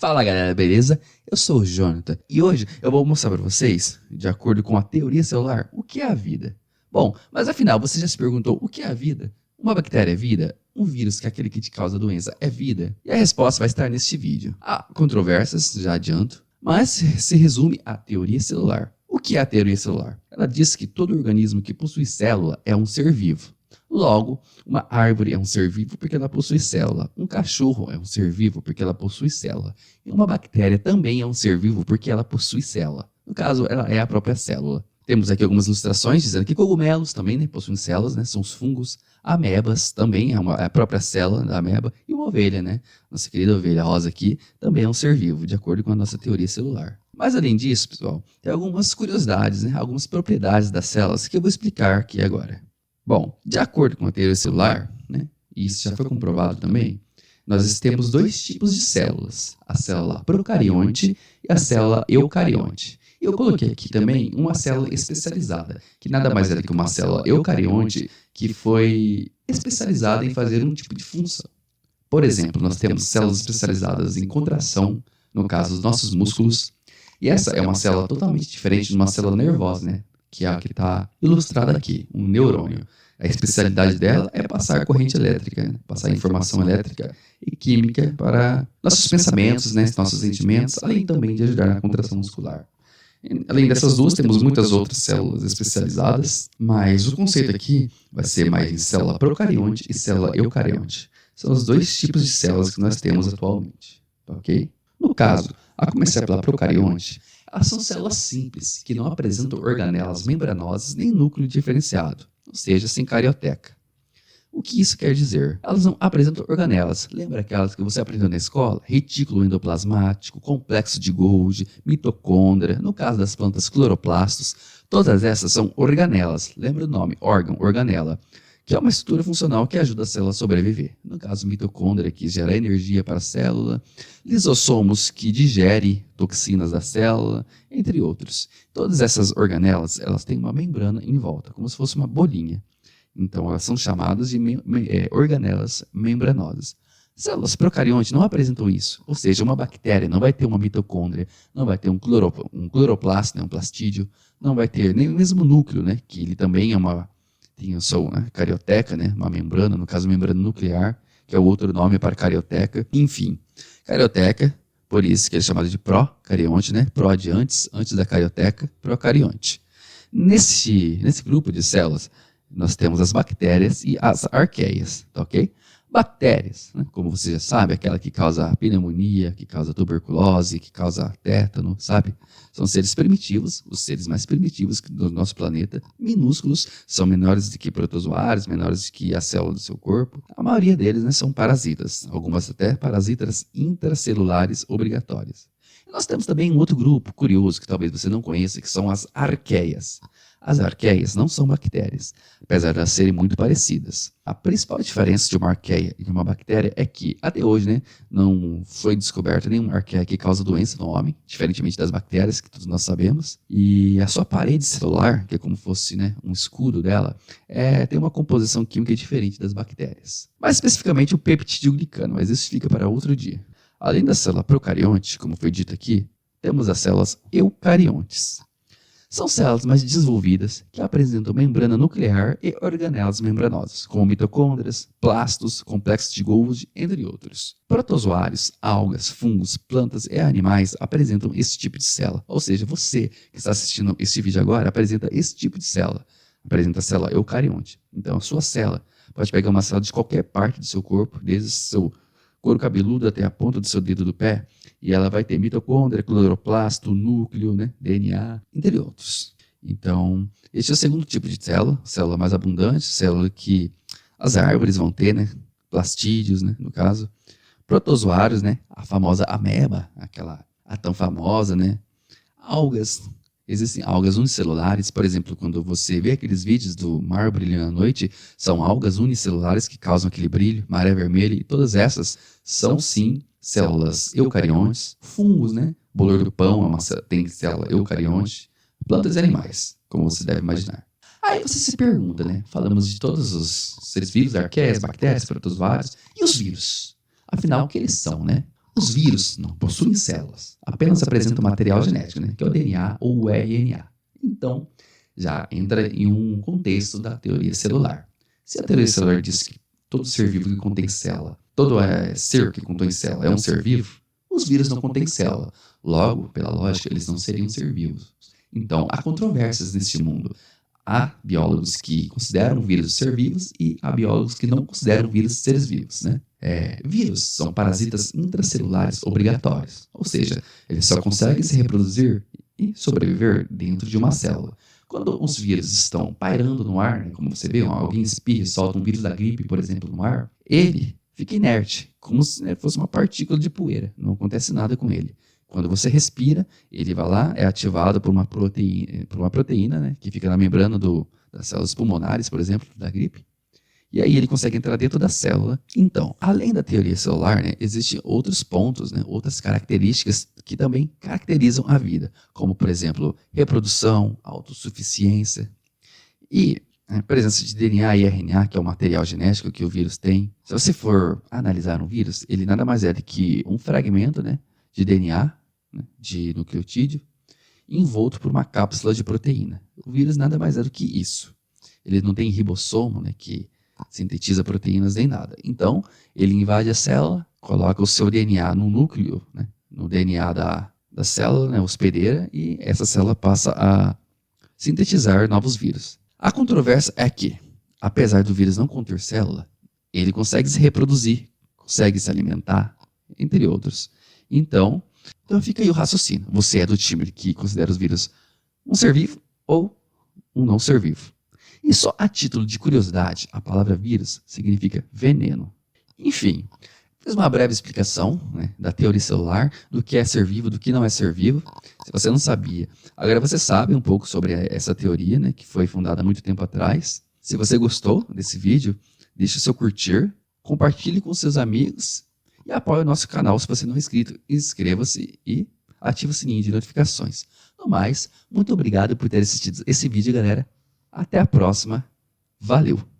Fala galera, beleza? Eu sou o Jonathan e hoje eu vou mostrar para vocês, de acordo com a teoria celular, o que é a vida. Bom, mas afinal, você já se perguntou o que é a vida? Uma bactéria é vida? Um vírus, que é aquele que te causa doença, é vida? E a resposta vai estar neste vídeo. Há controvérsias, já adianto, mas se resume à teoria celular. O que é a teoria celular? Ela diz que todo organismo que possui célula é um ser vivo. Logo, uma árvore é um ser vivo porque ela possui célula. Um cachorro é um ser vivo porque ela possui célula. E uma bactéria também é um ser vivo porque ela possui célula. No caso, ela é a própria célula. Temos aqui algumas ilustrações dizendo que cogumelos também possuem células, são os fungos. Amebas também é a própria célula da ameba. E uma ovelha, nossa querida ovelha rosa aqui, também é um ser vivo, de acordo com a nossa teoria celular. Mas além disso, pessoal, tem algumas curiosidades, algumas propriedades das células que eu vou explicar aqui agora. Bom, de acordo com a teoria celular, e isso já foi comprovado também, nós temos dois tipos de células, a célula procarionte e a célula eucarionte. Eu coloquei aqui também uma célula especializada, que nada mais é do que uma célula eucarionte que foi especializada em fazer um tipo de função. Por exemplo, nós temos células especializadas em contração, no caso dos nossos músculos, e essa é uma célula totalmente diferente de uma célula nervosa, que é a que está ilustrada aqui, um neurônio. A especialidade dela é passar corrente elétrica, passar informação elétrica e química para nossos pensamentos, nossos sentimentos, além também de ajudar na contração muscular. Além dessas duas, temos muitas outras células especializadas, mas o conceito aqui vai ser mais em célula procarionte e célula eucarionte. São os dois tipos de células que nós temos atualmente, ok? No caso, a começar pela procarionte, elas são células simples, que não apresentam organelas membranosas nem núcleo diferenciado, ou seja, sem carioteca. O que isso quer dizer? Elas não apresentam organelas. Lembra aquelas que você aprendeu na escola? Retículo endoplasmático, complexo de Golgi, mitocôndria, no caso das plantas cloroplastos, todas essas são organelas. Lembra o nome? Órgão, organela, que é uma estrutura funcional que ajuda a célula a sobreviver. No caso, mitocôndria, que gera energia para a célula, lisossomos, que digere toxinas da célula, entre outros. Todas essas organelas, elas têm uma membrana em volta, como se fosse uma bolinha. Então, elas são chamadas de organelas membranosas. Células procariontes não apresentam isso, ou seja, uma bactéria não vai ter uma mitocôndria, não vai ter um cloroplasto, um plastídeo, não vai ter nem o mesmo núcleo, que ele também tem a sua carioteca, uma membrana, no caso membrana nuclear, que é o outro nome para carioteca. Enfim, carioteca, por isso que ele é chamado de procarionte, pro de antes da carioteca, procarionte. Nesse grupo de células, nós temos as bactérias e as arqueias, tá ok? Bactérias, como você já sabe, aquela que causa pneumonia, que causa tuberculose, que causa tétano, sabe? São seres primitivos, os seres mais primitivos do nosso planeta, minúsculos, são menores do que protozoários, menores do que a célula do seu corpo. A maioria deles são parasitas, algumas até parasitas intracelulares obrigatórias. E nós temos também um outro grupo curioso que talvez você não conheça, que são as arqueias. As arqueias não são bactérias, apesar de elas serem muito parecidas. A principal diferença de uma arqueia e de uma bactéria é que, até hoje, não foi descoberta nenhuma arqueia que causa doença no homem, diferentemente das bactérias, que todos nós sabemos. E a sua parede celular, que é como se fosse um escudo dela, tem uma composição química diferente das bactérias. Mais especificamente o peptidoglicano, mas isso fica para outro dia. Além da célula procarionte, como foi dito aqui, temos as células eucariontes. São células mais desenvolvidas que apresentam membrana nuclear e organelas membranosas, como mitocôndrias, plastos, complexos de Golgi, entre outros. Protozoários, algas, fungos, plantas e animais apresentam esse tipo de célula. Ou seja, você que está assistindo este vídeo agora apresenta esse tipo de célula. Apresenta a célula eucarionte. Então, a sua célula pode pegar uma célula de qualquer parte do seu corpo, desde o seu couro cabeludo até a ponta do seu dedo do pé, e ela vai ter mitocôndria, cloroplasto, núcleo, DNA, entre outros. Então, este é o segundo tipo de célula mais abundante, célula que as árvores vão ter, plastídeos, no caso. Protozoários, a famosa ameba, a tão famosa, Algas. Existem algas unicelulares, por exemplo, quando você vê aqueles vídeos do mar brilhando à noite, são algas unicelulares que causam aquele brilho, maré vermelha, e todas essas são sim células eucariontes. Fungos, bolor do pão tem célula eucarionte. Plantas e animais, como você deve imaginar. Aí você se pergunta, falamos de todos os seres vivos, arqueias, bactérias, protozoários, e os vírus? Afinal, o que eles são, Os vírus não possuem células, apenas apresentam material genético, né, que é o DNA ou o RNA. Então, já entra em um contexto da teoria celular. Se a teoria celular diz que todo ser vivo que contém célula, todo ser que contém célula é um ser vivo, os vírus não contêm célula. Logo, pela lógica, eles não seriam ser vivos. Então, há controvérsias neste mundo. Há biólogos que consideram vírus ser vivos e há biólogos que não consideram vírus seres vivos, né? Vírus são parasitas intracelulares obrigatórios, ou seja, eles só conseguem se reproduzir e sobreviver dentro de uma célula. Quando os vírus estão pairando no ar, né, como você vê, alguém espirra e solta um vírus da gripe, por exemplo, no ar, ele fica inerte, como se fosse uma partícula de poeira, não acontece nada com ele. Quando você respira, ele vai lá, é ativado por uma proteína, né, que fica na membrana das células pulmonares, por exemplo, da gripe. E aí ele consegue entrar dentro da célula. Então, além da teoria celular, né, existem outros pontos, né, outras características que também caracterizam a vida, como, por exemplo, reprodução, autossuficiência e a presença de DNA e RNA, que é o material genético que o vírus tem. Se você for analisar um vírus, ele nada mais é do que um fragmento, né, de DNA, né, de nucleotídeo, envolto por uma cápsula de proteína. O vírus nada mais é do que isso. Ele não tem ribossomo, né, que sintetiza proteínas nem nada. Então, ele invade a célula, coloca o seu DNA no núcleo, né, no DNA da célula, né, hospedeira, e essa célula passa a sintetizar novos vírus. A controvérsia é que, apesar do vírus não conter célula, ele consegue se reproduzir, consegue se alimentar, entre outros. Então fica aí o raciocínio. Você é do time que considera os vírus um ser vivo ou um não ser vivo? E só a título de curiosidade, a palavra vírus significa veneno. Enfim, fiz uma breve explicação, né, da teoria celular, do que é ser vivo, do que não é ser vivo, se você não sabia. Agora você sabe um pouco sobre essa teoria, né, que foi fundada há muito tempo atrás. Se você gostou desse vídeo, deixe o seu curtir, compartilhe com seus amigos e apoie o nosso canal se você não é inscrito. Inscreva-se e ative o sininho de notificações. No mais, muito obrigado por ter assistido esse vídeo, galera. Até a próxima. Valeu!